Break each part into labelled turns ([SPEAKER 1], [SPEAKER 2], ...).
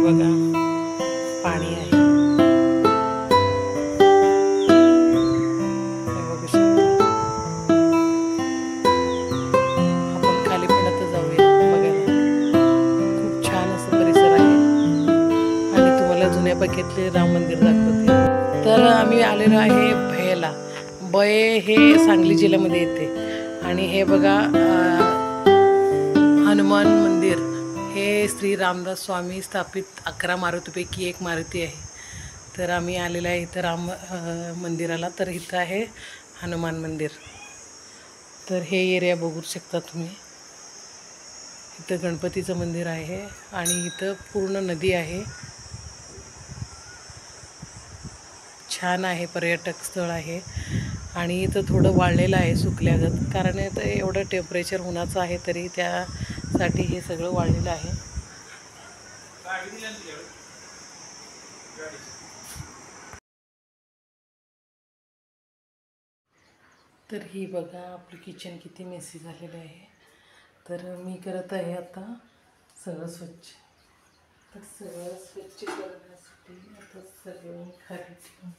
[SPEAKER 1] बघा पाणी आहे, हे बघू शकता. आपण खाली पण आता जाऊया बघायला. खूप छान असं परिसर आहे आणि तुम्हाला जुन्या बघितले राम मंदिर दाखवते. तर आम्ही आलेलो आहे भयेला. बये हे सांगली जिल्ह्यामध्ये येते आणि हे बघा हनुमान मंदिर हे श्री रामदास स्वामी स्थापित 11 मारुतीपैकी एक मारुती आहे. तर आम्ही आलेलो आहे इथं राम मंदिराला. तर इथं आहे हनुमान मंदिर. तर हे एरिया बघू शकता तुम्ही. इथं गणपतीचं मंदिर आहे आणि इथं पूर्ण नदी आहे. छान आहे, पर्यटक स्थळ आहे आणि इथं थोडं वाळलेलं आहे सुकल्यागत, कारण इथं एवढं टेम्परेचर उन्हाचं आहे तरी त्यासाठी हे सगळं वाळलेलं आहे. तर ही बघा आपलं किचन किती मेसी झालेलं आहे. तर मी करत आहे आता सगळं स्वच्छ. तर सगळं स्वच्छ करण्यासाठी आता सगळं खाली ठेवून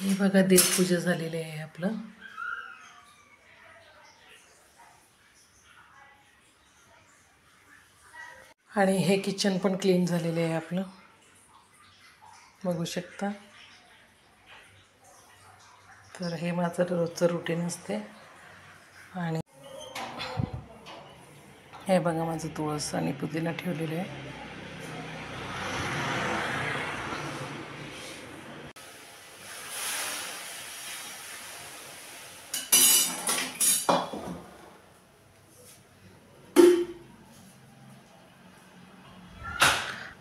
[SPEAKER 1] हे बघा देवपूजा झालेली आहे आपलं. आणि हे किचन पण क्लीन झालेलं आहे आपलं, बघू शकता. तर हे माझं रोजचं रुटीन असते. आणि हे बघा माझं तुळस आणि पुदिना ठेवलेलं आहे.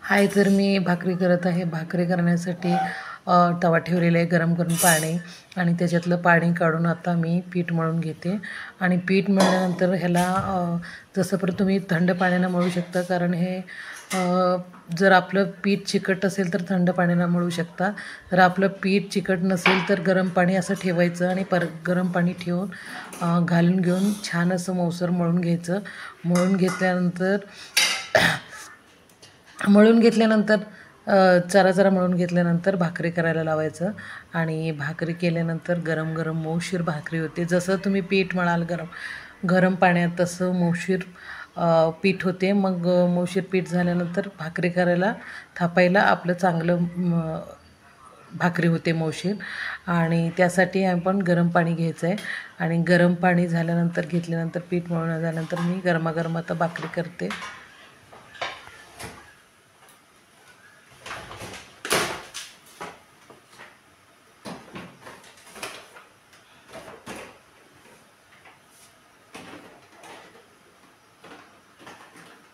[SPEAKER 1] हाय, तर मी भाकरी करत आहे. भाकरी करण्यासाठी तवा ठेवलेला आहे गरम करून पाणी, आणि त्याच्यातलं पाणी काढून आता मी पीठ मळून घेते. आणि पीठ मळल्यानंतर ह्याला जसं परत तुम्ही थंड पाण्यानं मळू शकता, कारण हे जर आपलं पीठ चिकट असेल तर थंड पाण्यानं मळू शकता. जर आपलं पीठ चिकट नसेल तर गरम पाणी असं ठेवायचं आणि परत गरम पाणी ठेवून घालून घेऊन छान असं मऊसर मळून घ्यायचं. मळून घेतल्यानंतर जरा जरा मळून घेतल्यानंतर भाकरी करायला लावायचं. आणि भाकरी केल्यानंतर गरम गरम मऊशीर भाकरी होते. जसं तुम्ही पीठ मळाल गरम पाण्यात तसं मऊशीर पीठ होते. मग मऊशीर पीठ झाल्यानंतर भाकरी करायला थापायला आपलं चांगलं भाकरी होते मऊशीर. आणि त्यासाठी आपण गरम पाणी घ्यायचं आहे. आणि गरम पाणी झाल्यानंतर घेतल्यानंतर पीठ मळून झाल्यानंतर मी गरमागरम आता भाकरी करते.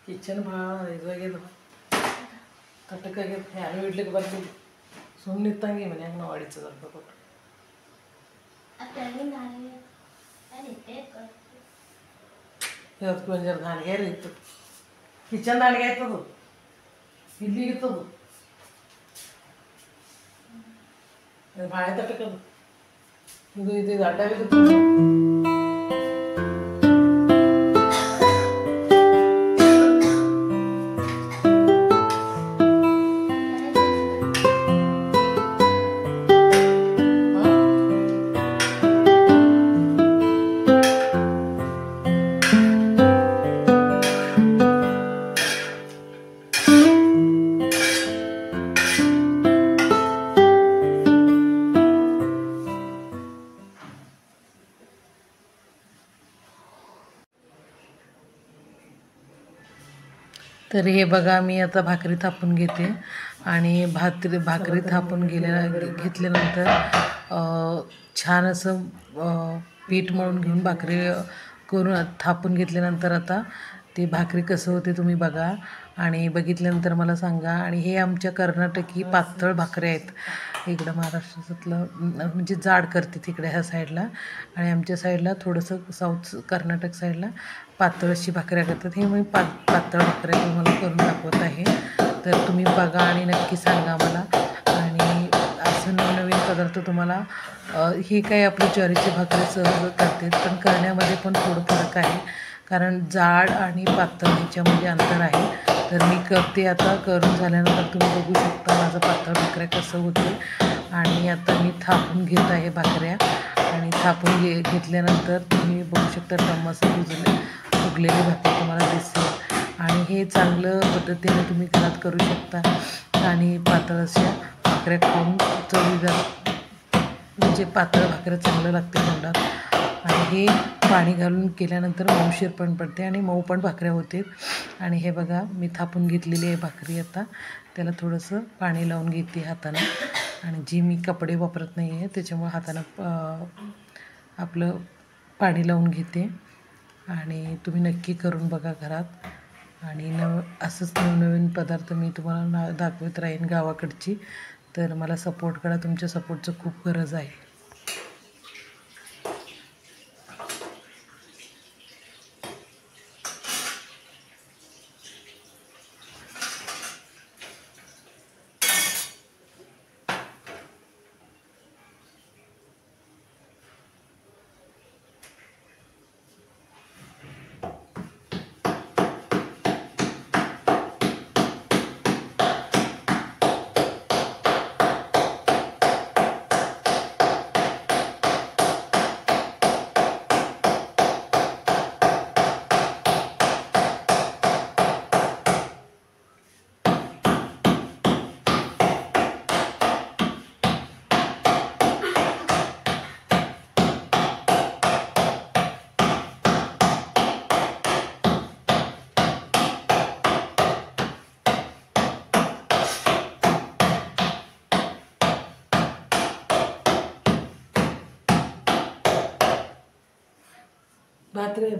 [SPEAKER 1] किचन ಇದು ಕಟ್ಟಕ್ಕಾಗಿ ಫ್ಯಾನ್ ಇಡ್ಲಿಕ್ಕೆ ಬರ್ತೀವಿ. ಸುಮ್ಮನೆ ಇತ್ತಂಗೆ ಮನ್ಯಾಗ ನಾವು ಅಡಿಸೋದು ಅಂತ ಕೊಟ್ಟು ಇವತ್ತು ಒಂಜರ ನಾಲ್ಗೇರು ಇತ್ತು. ಕಿಚನ್ ನಾಲ್ಗೆ ಆಯ್ತದು, ಇಲ್ಲಿಗಿತ್ತದು ಬಾಳೆ ತಟ್ಟಕ್ಕದು. ಇದು ಅಡ್ಡ ಬಿದ್ದು तर हे बघा, मी आता भाकरी थापून घेते आणि भाकरी थापून घेतल्यानंतर छान असं पीठ मळून घेऊन भाकरी करून थापून घेतल्यानंतर आता ती भाकरी कसं होते तुम्ही बघा आणि बघितल्यानंतर मला सांगा. आणि हे आमच्या कर्नाटकी पातळ भाकऱ्या आहेत. इकडं महाराष्ट्रातलं म्हणजे जाड करते तिकडे ह्या साईडला, आणि आमच्या साईडला थोडंसं साऊथ कर्नाटक साईडला पातळ अशी भाकऱ्या करतात. हे मी पातळ भाकऱ्या तुम्हाला करून दाखवत आहे. तर तुम्ही बघा आणि नक्की सांगा मला. आणि असं नवनवीन पदार्थ तुम्हाला हे काय आपली ज्वारीची भाकरी सहज करते, पण करण्यामध्ये पण थोडं फरक आहे, कारण जाड आणि पातळ ह्याच्यामध्ये अंतर आहे. तर मी करते आता. करून झाल्यानंतर तुम्ही बघू शकता माझं पातळ भाकऱ्या कसं होते. आणि आता मी थापून घेत आहे भाकऱ्या, आणि थापून घेतल्यानंतर तुम्ही बघू शकता टम्मासं फुगलेली भाकरी तुम्हाला दिसेल. आणि हे चांगलं पद्धतीने तुम्ही घरात करू शकता. आणि पातळ अशा भाकऱ्या खाऊन चवीदार, म्हणजे पातळ भाकऱ्या चांगलं लागते तोंडात. आणि हे पाणी घालून केल्यानंतर मऊशीर पण पडते आणि मऊ पण भाकऱ्या होते. आणि हे बघा, मी थापून घेतलेली आहे भाकरी. आता त्याला थोडंसं पाणी लावून घेते हातानं, आणि जी मी कपडे वापरत नाही आहे त्याच्यामुळे हातानं आपलं पाणी लावून घेते. आणि तुम्ही नक्की करून बघा घरात. आणि असंच नवनवीन पदार्थ मी तुम्हाला दाखवत राहीन गावाकडची. तर मला सपोर्ट करा, तुमच्या सपोर्टचं खूप गरज आहे.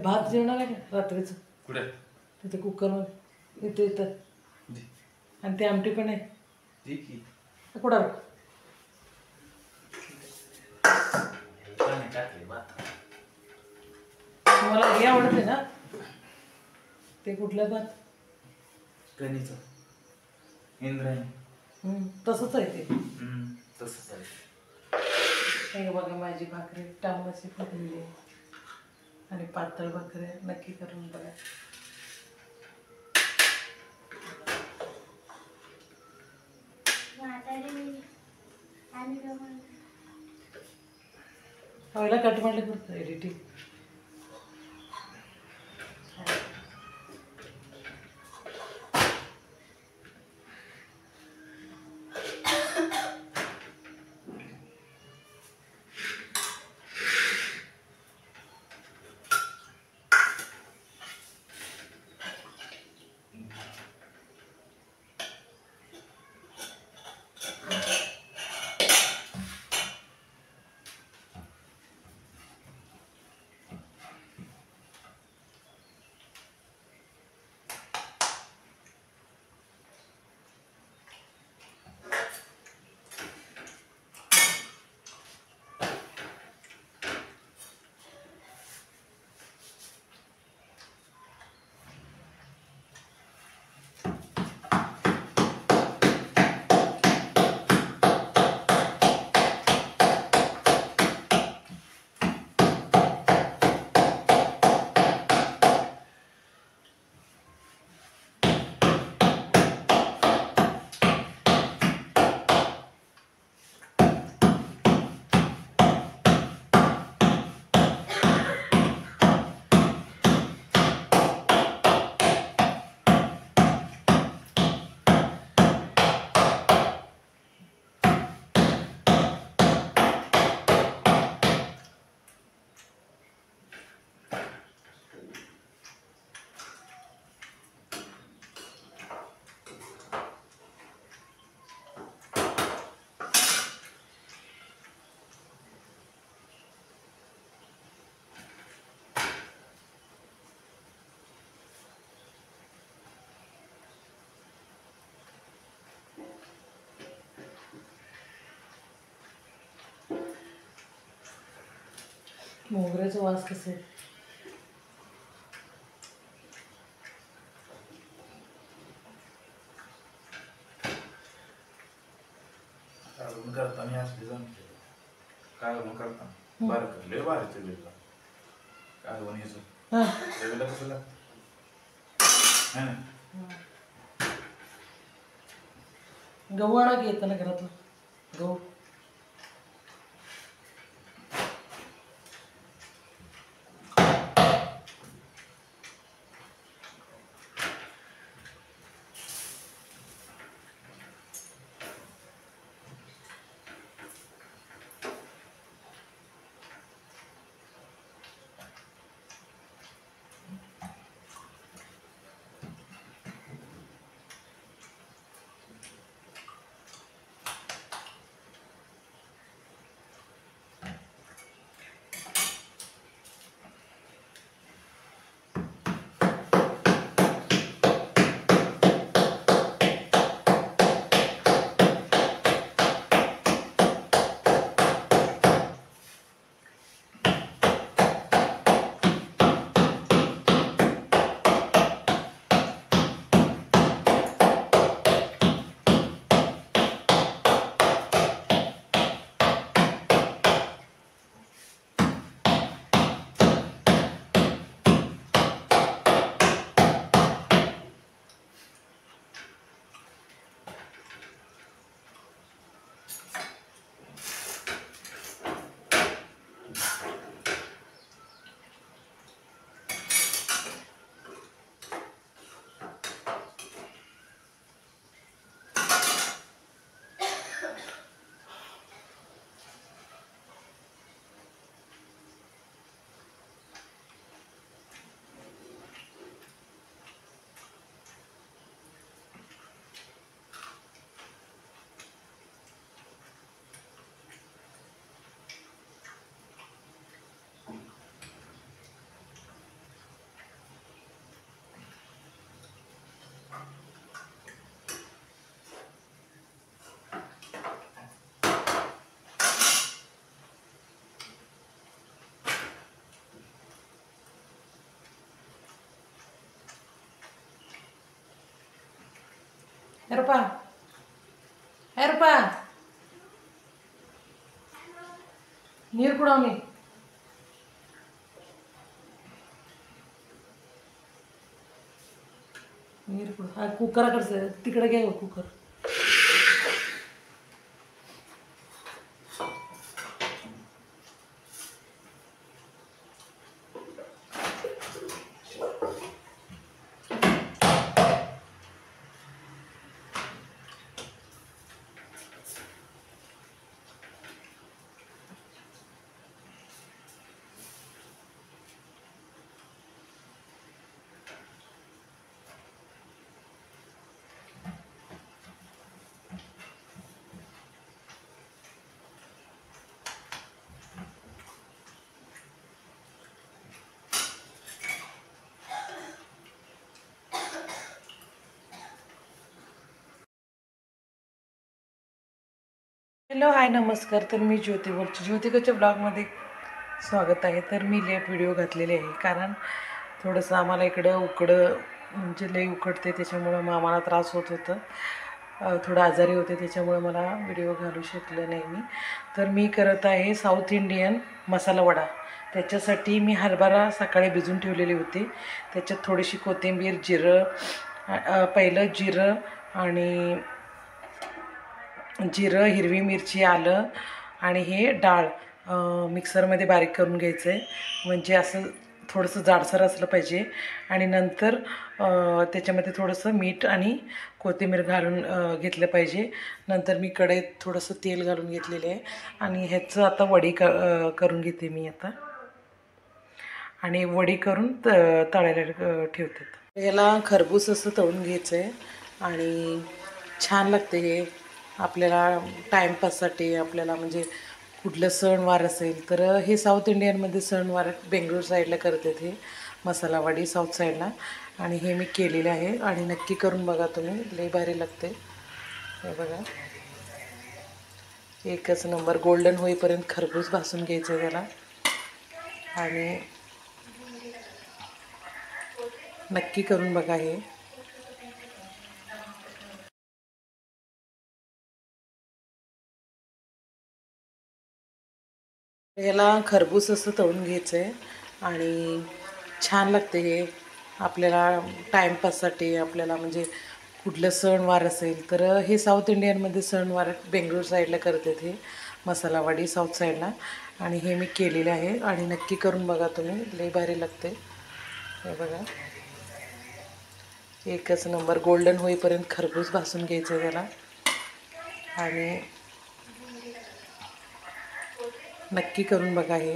[SPEAKER 1] भात जेवणार आहे का रात्रीचं? कुठे? तिथे कुकरमध्ये. इथं आणि ते आमटी पण आहे. कुठं तुम्हाला हे आवडते ना? ते कुठलं भात?
[SPEAKER 2] कणीचं इंद्रायणी.
[SPEAKER 1] तसंच आहे ते.
[SPEAKER 2] तसंच आहे.
[SPEAKER 1] हे बघा, माझी भाकरी टामाची फुटलेली आणि पातळ भाकरी नक्की करून बघा. पहिला कट ಮಾಡಲಿಕ್ಕೆ ಬರ್ತದೆ ಎಡಿಟಿಂಗ್. मोगऱ्याचा वास कसं आहे.
[SPEAKER 2] काढून करताना असली जमते. काढून करताना बारक लय बारीक चवीला काढून यायचं
[SPEAKER 1] हां
[SPEAKER 2] चवीला कसं लागतं है ना.
[SPEAKER 1] गहू आणा की येताना घरातलं गहू. रुपा रुपा ನೀರು ಕೊಡು ಅವನಿಗೆ. ನೀರು ಕೊಡು. ಆ ಕುಕ್ಕರ್ ಆ ಕಡೆ ತಿಕಡೆಗೆ ಕುಕ್ಕರ್. हॅलो हाय नमस्कार. तर मी ज्योती बोलते. ज्योतिकाच्या ब्लॉगमध्ये स्वागत आहे. तर मी लेट व्हिडिओ घातलेले आहे कारण थोडंसं आम्हाला इकडं म्हणजे लई उकडते त्याच्यामुळं मग आम्हाला त्रास होत होतं. थोडं आजारी होते त्याच्यामुळं मला व्हिडिओ घालू शकले नाही मी. तर मी करत आहे साऊथ इंडियन मसाला वडा. त्याच्यासाठी मी हरभरा सकाळी भिजून ठेवलेली होती. त्याच्यात थोडीशी कोथिंबीर जिरं पहिलं जिरं आणि जिरं हिरवी मिरची आलं आणि हे डाळ मिक्सरमध्ये बारीक करून घ्यायचं आहे. म्हणजे असं थोडंसं जाडसर असलं पाहिजे. आणि नंतर त्याच्यामध्ये थोडंसं मीठ आणि कोथिंबीर घालून घेतलं पाहिजे. नंतर मी कढईत थोडंसं तेल घालून घेतलेलं आहे आणि ह्याचं आता वडी करून घेते मी आता. आणि वडी करून तळायला ठेवते. याला खरबूस असं तळून घ्यायचं आहे आणि छान लागते हे. आपल्याला टाईमपाससाठी आपल्याला म्हणजे कुठलं सणवार असेल तर हे साऊथ इंडियनमध्ये सणवार बेंगळूर साईडला करतात हे मसाला वडी साऊथ साईडला. आणि हे मी केलेले आहे आणि नक्की करून बघा तुम्ही. लई भारी लागते. हे बघा एकच नंबर. गोल्डन होईपर्यंत खरबूस भाजून घ्यायचं आहे त्याला. आणि नक्की करून बघा हे. याला खरबूस असं तळून घ्यायचं आहे आणि छान लागते हे. आपल्याला टाईमपाससाठी आपल्याला म्हणजे कुठलं सणवार असेल तर हे साऊथ इंडियनमध्ये सणवार बेंगळूर साईडला करतात हे मसालावाडी साऊथ साईडला. आणि हे मी केलेले आहे आणि नक्की करून बघा तुम्ही, लई भारी लागते. हे बघा, एकच नंबर. गोल्डन होईपर्यंत खरबूस भाजून घ्यायचं आहे त्याला आणि नक्की करून बघा हे.